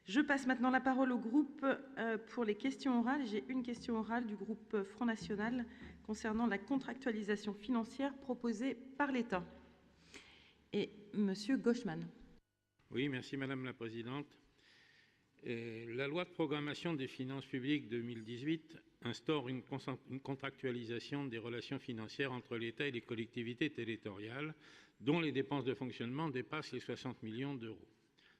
Je passe maintenant la parole au groupe pour les questions orales. J'ai une question orale du groupe Front National concernant la contractualisation financière proposée par l'État. Et Monsieur Gauchmann. Oui, merci Madame la Présidente. La loi de programmation des finances publiques 2018 instaure une contractualisation des relations financières entre l'État et les collectivités territoriales, dont les dépenses de fonctionnement dépassent les 60 millions d'euros,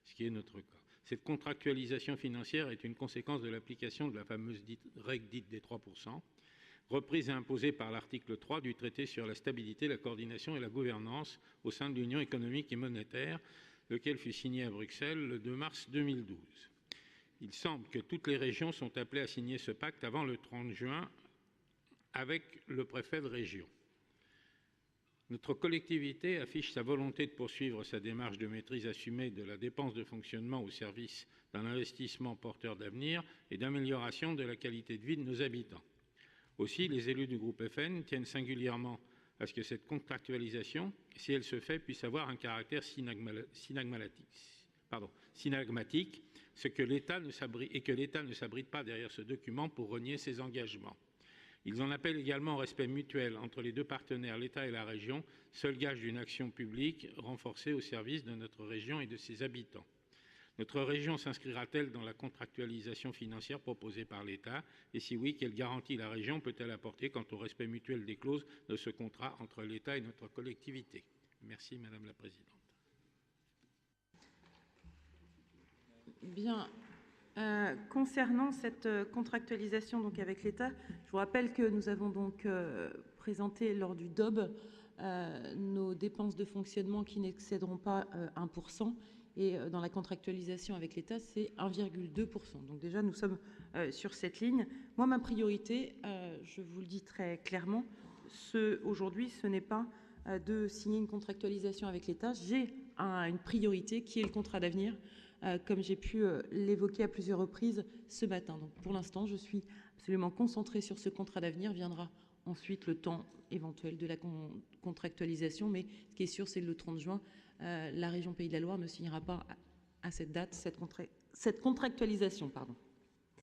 ce qui est notre cas. Cette contractualisation financière est une conséquence de l'application de la fameuse règle dite des 3%, reprise et imposée par l'article 3 du traité sur la stabilité, la coordination et la gouvernance au sein de l'Union économique et monétaire, lequel fut signé à Bruxelles le 2 mars 2012. Il semble que toutes les régions sont appelées à signer ce pacte avant le 30 juin avec le préfet de région. Notre collectivité affiche sa volonté de poursuivre sa démarche de maîtrise assumée de la dépense de fonctionnement au service d'un investissement porteur d'avenir et d'amélioration de la qualité de vie de nos habitants. Aussi, les élus du groupe FN tiennent singulièrement à ce que cette contractualisation, si elle se fait, puisse avoir un caractère synagmatique, et que l'État ne s'abrite pas derrière ce document pour renier ses engagements. Ils en appellent également au respect mutuel entre les deux partenaires, l'État et la région, seul gage d'une action publique renforcée au service de notre région et de ses habitants. Notre région s'inscrira-t-elle dans la contractualisation financière proposée par l'État? Et si oui, quelle garantie la région peut-elle apporter quant au respect mutuel des clauses de ce contrat entre l'État et notre collectivité? Merci Madame la Présidente. Bien. Concernant cette contractualisation donc avec l'État, je vous rappelle que nous avons donc présenté lors du DOB nos dépenses de fonctionnement qui n'excéderont pas 1%, et dans la contractualisation avec l'État, c'est 1,2%. Donc déjà, nous sommes sur cette ligne. Moi, ma priorité, je vous le dis très clairement, aujourd'hui, ce n'est pas de signer une contractualisation avec l'État. J'ai une priorité qui est le contrat d'avenir, comme j'ai pu l'évoquer à plusieurs reprises ce matin. Donc pour l'instant, je suis absolument concentrée sur ce contrat d'avenir. Viendra ensuite le temps éventuel de la contractualisation, mais ce qui est sûr, c'est que le 30 juin, la région Pays de la Loire ne signera pas à cette date cette contractualisation.